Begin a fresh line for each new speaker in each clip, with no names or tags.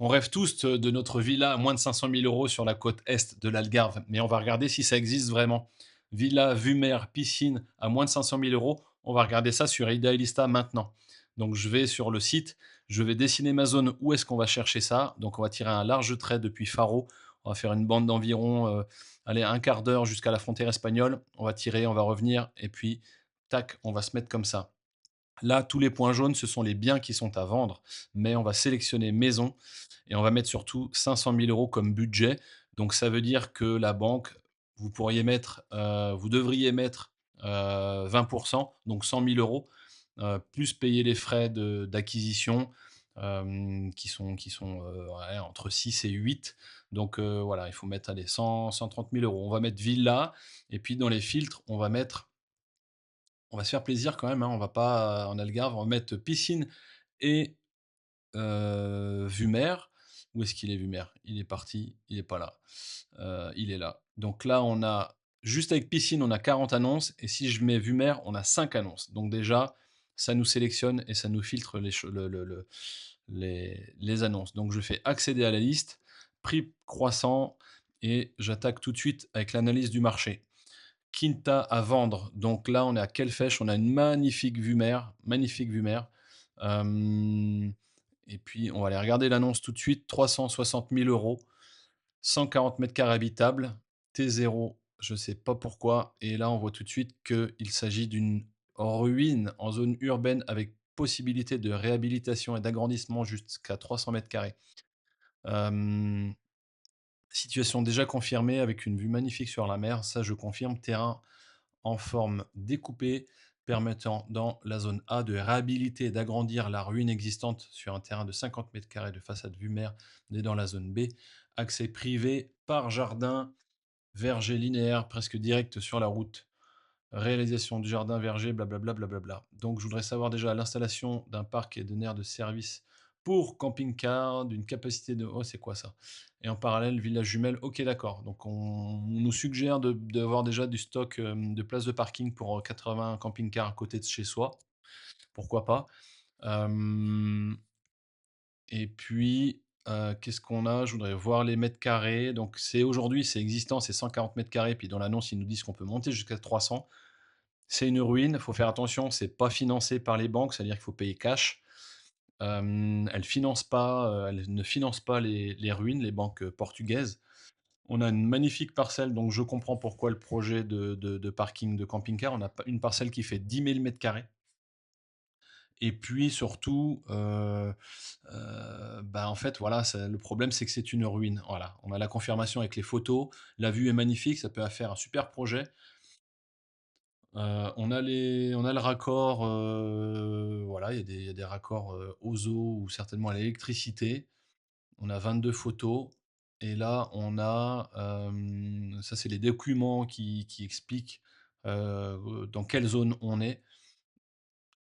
On rêve tous de notre villa à moins de 500 000 € sur la côte est de l'Algarve, mais on va regarder si ça existe vraiment. Villa, vue mer, piscine à moins de 500 000 €, on va regarder ça sur Idealista maintenant. Donc je vais sur le site, je vais dessiner ma zone où est-ce qu'on va chercher ça. Donc on va tirer un large trait depuis Faro, on va faire une bande d'environ, allez, un quart d'heure jusqu'à la frontière espagnole. On va tirer, on va revenir et puis tac, on va se mettre comme ça. Là, tous les points jaunes, ce sont les biens qui sont à vendre, mais on va sélectionner maison et on va mettre surtout 500 000 € comme budget. Donc ça veut dire que la banque, vous devriez mettre 20 donc 100 000 €, plus payer les frais d'acquisition, qui sont, ouais, entre 6 et 8. Donc voilà, il faut mettre, allez, 130 000 €. On va mettre villa et puis dans les filtres, on va se faire plaisir quand même, hein, on va pas, en Algarve, on va mettre piscine et vue mer. Où est-ce qu'il est vue mer? Il est parti, il est pas là. Il est là. Donc là, on a juste avec piscine, on a 40 annonces et si je mets vue mer, on a 5 annonces. Donc déjà, ça nous sélectionne et ça nous filtre les cho les annonces. Donc je fais accéder à la liste, prix croissant et j'attaque tout de suite avec l'analyse du marché. Quinta à vendre. Donc là, on est à Quelfech, on a une magnifique vue mer. Hem Et puis on va aller regarder l'annonce tout de suite, 360 000 €, 140 carrés habitables, T0, je ne sais pas pourquoi et là, on voit tout de suite qu'il s'agit d'une ruine en zone urbaine avec possibilité de réhabilitation et d'agrandissement jusqu'à 300 carrés. Hem Situation déjà confirmée avec une vue magnifique sur la mer, ça je confirme. Terrain en forme découpée, permettant dans la zone A de réhabiliter et d'agrandir la ruine existante sur un terrain de 50 carrés de façade vue mer et dans la zone B. Accès privé par jardin, verger linéaire presque direct sur la route. Réalisation du jardin, verger, blablabla, blablabla. Donc, je voudrais savoir déjà l'installation d'un parc et d'une aire de service pour camping-car d'une capacité de... Oh, c'est quoi ça? Et en parallèle, village jumelle. Ok, d'accord. Donc, on nous suggère d'avoir déjà du stock de places de parking pour 80 camping-cars à côté de chez soi. Pourquoi pas? Euh, et puis, qu'est-ce qu'on a? Je voudrais voir les mètres carrés. Donc, aujourd'hui, c'est existant, c'est 140 mètres carrés. Puis, dans l'annonce, ils nous disent qu'on peut monter jusqu'à 300. C'est une ruine, il faut faire attention, c'est pas financé par les banques, c'est-à-dire qu'il faut payer cash. Elles ne financent pas les ruines, les banques, portugaises. On a une magnifique parcelle, donc je comprends pourquoi le projet de parking de camping-car. On a pas une parcelle qui fait 10 000 m² et puis surtout, bah, en fait, voilà, le problème, c'est que c'est une ruine. Voilà, on a la confirmation avec les photos, la vue est magnifique, ça peut faire un super projet. On a le raccord, voilà, il y a des raccords, aux eaux ou certainement à l'électricité. On a 22 photos et là, on a, ça, c'est les documents qui expliquent, dans quelle zone on est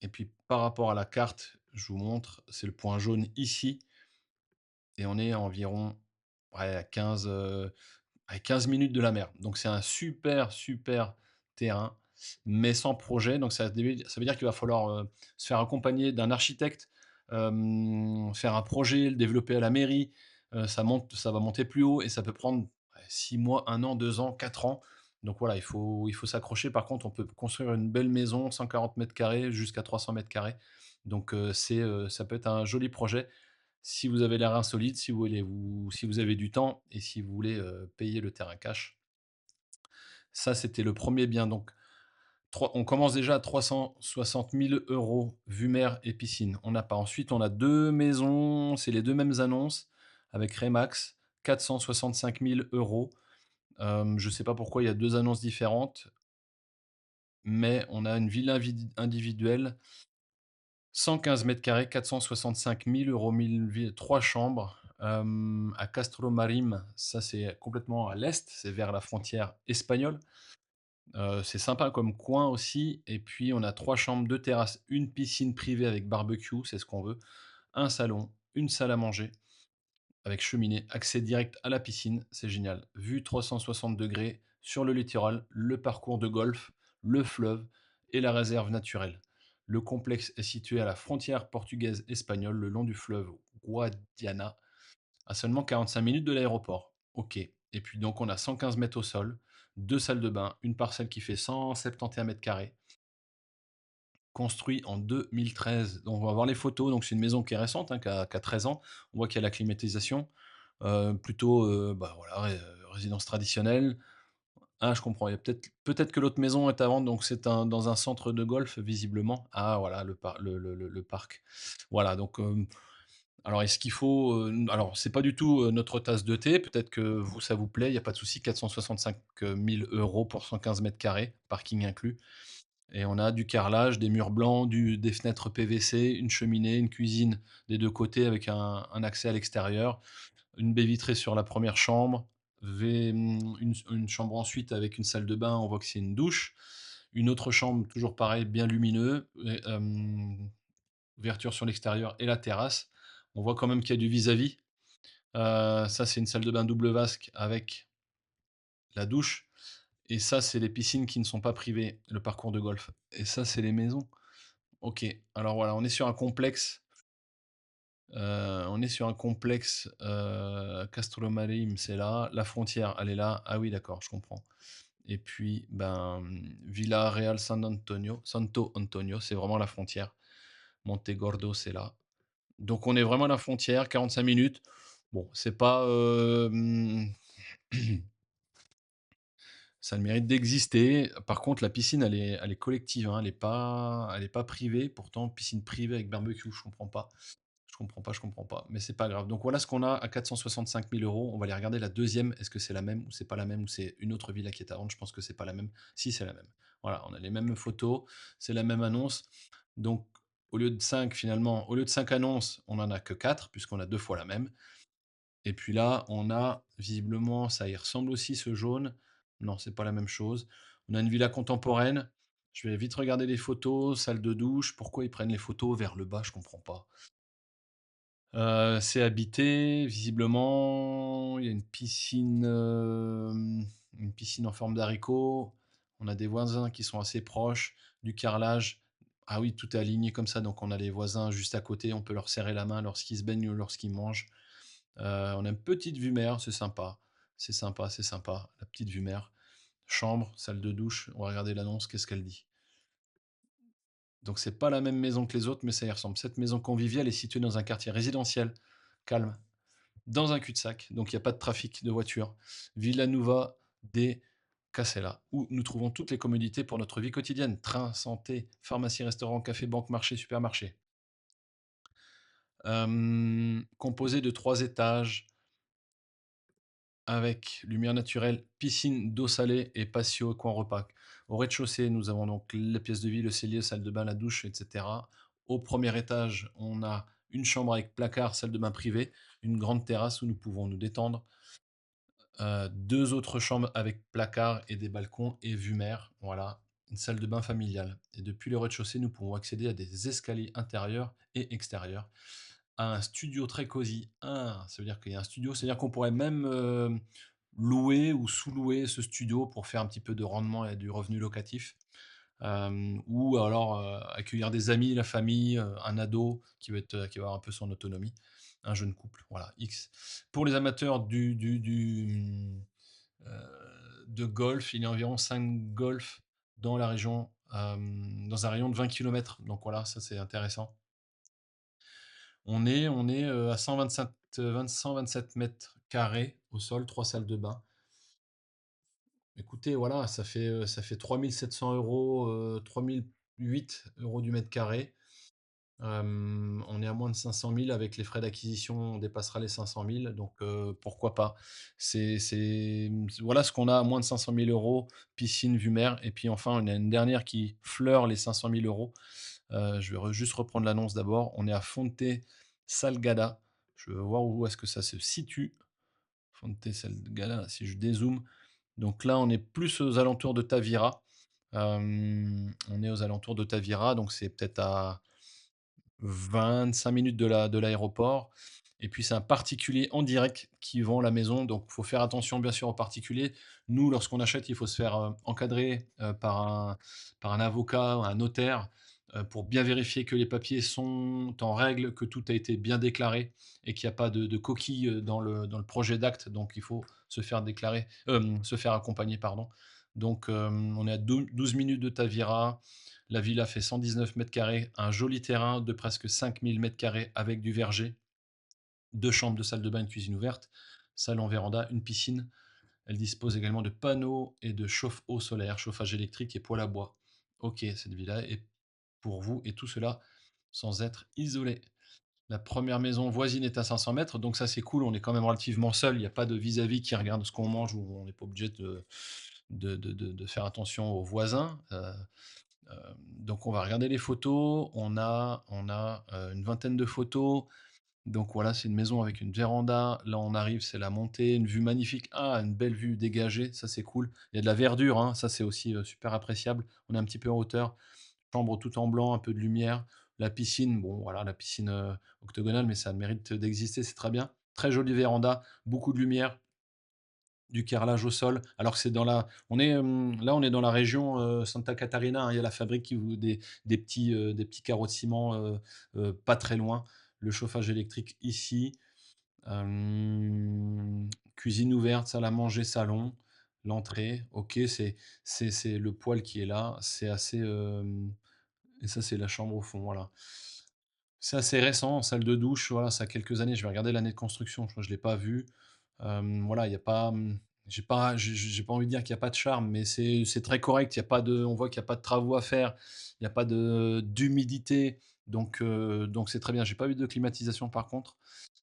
et puis par rapport à la carte, je vous montre, c'est le point jaune ici et on est à environ, ouais, à 15 minutes de la mer. Donc c'est un super, super terrain, mais sans projet. Donc ça veut dire qu'il va falloir, se faire accompagner d'un architecte, faire un projet, le développer à la mairie. Ça va monter plus haut et ça peut prendre, ouais, 6 mois, 1 an, 2 ans, 4 ans. Donc voilà, il faut s'accrocher. Par contre, on peut construire une belle maison, 140 carrés jusqu'à 300 carrés. Donc ça peut être un joli projet si vous avez l'air insolite, si vous avez du temps et si vous voulez, payer le terrain cash. Ça, c'était le premier bien donc on commence déjà à 360 000 € vue mer et piscine. On n'a pas. Ensuite, on a 2 maisons, c'est les 2 mêmes annonces avec Remax, 465 000 €. Je ne sais pas pourquoi il y a 2 annonces différentes, mais on a une villa individuelle, 115 carrés, 465 000 €, 3 chambres, à Castromarim. Ça, c'est complètement à l'est, c'est vers la frontière espagnole. C'est sympa comme coin aussi et puis on a 3 chambres, 2 terrasses, une piscine privée avec barbecue, c'est ce qu'on veut, un salon, une salle à manger avec cheminée, accès direct à la piscine, c'est génial. Vue 360° sur le littoral, le parcours de golf, le fleuve et la réserve naturelle. Le complexe est situé à la frontière portugaise-espagnole, le long du fleuve Guadiana. à seulement 45 minutes de l'aéroport. OK, et puis donc on a 115 mètres au sol, 2 salles de bain, une parcelle qui fait 171 mètres carrés, construit en 2013. Donc on va voir les photos, donc c'est une maison qui est récente, hein, qui a 13 ans. On voit qu'il y a la climatisation, plutôt, bah, voilà, résidence traditionnelle. Ah, je comprends, il y a peut-être que l'autre maison est à vendre, donc c'est dans un centre de golf visiblement. Ah voilà, le parc. Voilà, donc alors est-ce qu'il faut, alors c'est pas du tout, notre tasse de thé, peut-être que vous, ça vous plaît, il y a pas de souci, 465 000 € pour 115 mètres carrés, parking inclus, et on a du carrelage, des murs blancs, des fenêtres PVC, une cheminée, une cuisine des 2 côtés avec un accès à l'extérieur, une baie vitrée sur la première chambre, une chambre ensuite avec une salle de bain, on voit que c'est une douche. Une autre chambre, toujours pareil, bien lumineux, et ouverture sur l'extérieur et la terrasse. On voit quand même qu'il y a du vis-à-vis. Ça, c'est une salle de bain double vasque avec la douche, et ça, c'est les piscines qui ne sont pas privées, le parcours de golf, et ça, c'est les maisons. OK, alors voilà, on est sur un complexe, Castromarim, c'est là, la frontière, elle est là. Ah oui, d'accord, je comprends, et puis, ben, Villa Real Santo Antonio, c'est vraiment la frontière. Montegordo, c'est là. Donc on est vraiment à la frontière, 45 minutes. Bon, c'est pas, ça a le mérite d'exister. Par contre, la piscine, elle est collective, hein, elle est pas privée. Pourtant, piscine privée avec barbecue, je comprends pas. Je comprends pas, je comprends pas, mais c'est pas grave. Donc voilà ce qu'on a à 465 000 €. On va aller regarder la deuxième. Est-ce que c'est la même ou c'est pas la même ou c'est une autre villa qui est à vendre? Je pense que c'est pas la même. Si, c'est la même. Voilà, on a les mêmes photos, c'est la même annonce. Donc au lieu de 5 annonces, on en a que 4 puisqu'on a 2 fois la même. Et puis là, on a visiblement, ça y ressemble aussi, ce jaune. Non, c'est pas la même chose. On a une villa contemporaine. Je vais vite regarder les photos, salle de douche. Pourquoi ils prennent les photos vers le bas? Je comprends pas. C'est habité, visiblement, il y a une piscine en forme d'haricot. On a des voisins qui sont assez proches, du carrelage. Ah oui, tout est aligné comme ça, donc on a les voisins juste à côté, on peut leur serrer la main lorsqu'ils se baignent ou lorsqu'ils mangent. On a une petite vue mer, c'est sympa. C'est sympa, c'est sympa, la petite vue mer. Chambre, salle de douche, on va regarder l'annonce, qu'est-ce qu'elle dit? Donc c'est pas la même maison que les autres, mais ça y ressemble. Cette maison conviviale est située dans un quartier résidentiel, calme, dans un cul-de-sac, donc il y a pas de trafic de voitures. Villanuova de Casella, où nous trouvons toutes les commodités pour notre vie quotidienne: train, santé, pharmacie, restaurant, café, banque, marché, supermarché. Composé de 3 étages, avec lumière naturelle, piscine d'eau salée et patio, coin repas. Au rez-de-chaussée, nous avons donc la pièce de vie, le cellier, salle de bain, la douche, et cetera. Au premier étage, on a une chambre avec placard, salle de bain privée, une grande terrasse où nous pouvons nous détendre, 2 autres chambres avec placard et des balcons et vue mer, voilà. Une salle de bain familiale, et depuis le rez-de-chaussée, nous pouvons accéder à des escaliers intérieurs et extérieurs, à un studio très cosy. Ah! Ça veut dire qu'il y a un studio, c'est-à-dire qu'on pourrait même, louer ou sous-louer ce studio pour faire un petit peu de rendement et du revenu locatif. Ou alors, accueillir des amis, la famille, un ado qui va avoir un peu son autonomie, un jeune couple, voilà, X. Pour les amateurs de golf, il y a environ 5 golfs dans la région, dans un rayon de 20 kilomètres. Donc voilà, ça c'est intéressant. On est, à 127 m² au sol, 3 salles de bain. Écoutez, voilà, ça fait 3 700 €, 3 008 € du mètre carré. On est à moins de 500 000, avec les frais d'acquisition, on dépassera les 500 000, donc pourquoi pas? Voilà ce qu'on a à moins de 500 000 €, piscine, vue mer, et puis enfin, on a une dernière qui fleure les 500 000 €. Je vais juste reprendre l'annonce d'abord. On est à Fonte Salgada. Je veux voir où est-ce que ça se situe. Fonte Salgada, si je dézoome. Donc là, on est plus aux alentours de Tavira. On est aux alentours de Tavira, donc c'est peut-être à 25 minutes de l'aéroport, et puis c'est un particulier en direct qui vend la maison, donc il faut faire attention bien sûr aux particuliers. Nous, lorsqu'on achète, il faut se faire, encadrer, par un avocat, un notaire, pour bien vérifier que les papiers sont en règle, que tout a été bien déclaré et qu'il y a pas de coquilles, dans le projet d'acte, donc il faut se faire déclarer, se faire accompagner, pardon. Donc, on est à 12 minutes de Tavira. La villa fait 119 carrés, un joli terrain de presque 5 000 carrés avec du verger, 2 chambres, 2 salles de bain, une cuisine ouverte, salon, véranda, une piscine. Elle dispose également de panneaux et de chauffe-eau solaire, chauffage électrique et poêle à bois. OK, cette villa est pour vous et tout cela sans être isolé. La première maison voisine est à 500 mètres, donc ça c'est cool, on est quand même relativement seul, il y a pas de vis-à-vis qui regarde ce qu'on mange ou on n'est pas obligé de faire attention aux voisins. Donc on va regarder les photos, on a une vingtaine de photos. Donc voilà, c'est une maison avec une véranda. Là, on arrive, c'est la montée, une vue magnifique. Ah, une belle vue dégagée, ça c'est cool. Il y a de la verdure, hein, ça c'est aussi, super appréciable. On est un petit peu en hauteur. Chambre tout en blanc, un peu de lumière. La piscine, bon voilà, la piscine, octogonale, mais ça a le mérite d'exister, c'est très bien. Très jolie véranda, beaucoup de lumière, du carrelage au sol. Alors que c'est dans la là, on est dans la région, Santa Catarina, hein. Il y a la fabrique qui vous des petits carreaux de ciment, pas très loin. Le chauffage électrique ici. Cuisine ouverte, salle à manger, salon, l'entrée, OK, c'est le poêle qui est là, c'est assez, et ça, c'est la chambre au fond, voilà. C'est assez récent, salle de douche, voilà, ça a quelques années, je vais regarder l'année de construction, je crois que je l'ai pas vu. Voilà, il y a pas, j'ai pas envie de dire qu'il y a pas de charme, mais c'est très correct, il y a pas de on voit qu'il y a pas de travaux à faire, il y a pas d'humidité, donc c'est très bien. J'ai pas eu de climatisation par contre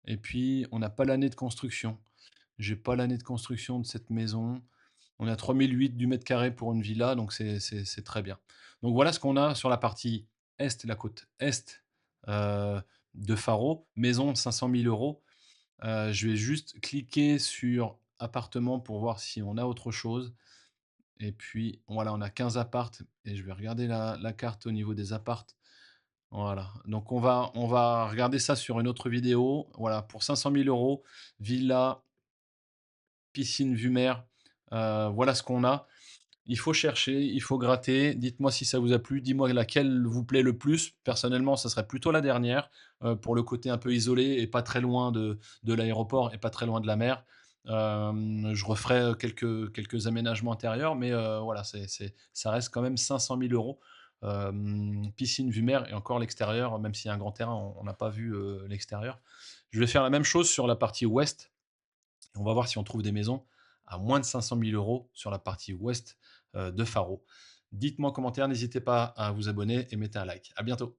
et puis on n'a pas l'année de construction. J'ai pas l'année de construction de cette maison. On est à 3 008 du mètre carré pour une villa, donc c'est très bien. Donc voilà ce qu'on a sur la partie est, la côte est, heu, de Faro, maison 500 000 €. Je vais juste cliquer sur appartement pour voir si on a autre chose et puis voilà, on a 15 appartes et je vais regarder la carte au niveau des appartes. Voilà, donc on va regarder ça sur une autre vidéo. Voilà, pour 500 000 €, villa, piscine, vue mer, voilà ce qu'on a. Il faut chercher, il faut gratter. Dites-moi si ça vous a plu. Dis-moi laquelle vous plaît le plus. Personnellement, ça serait plutôt la dernière, pour le côté un peu isolé et pas très loin de l'aéroport et pas très loin de la mer. Je referai, quelques aménagements intérieurs, mais voilà, ça reste quand même 500 000 €. Piscine, vue mer et encore l'extérieur, même s'il y a un grand terrain, on n'a pas vu, l'extérieur. Je vais faire la même chose sur la partie ouest. Et on va voir si on trouve des maisons à moins de 500 000 € sur la partie ouest, de Faro. Dites-moi en commentaire, n'hésitez pas à vous abonner et mettez un like. À bientôt.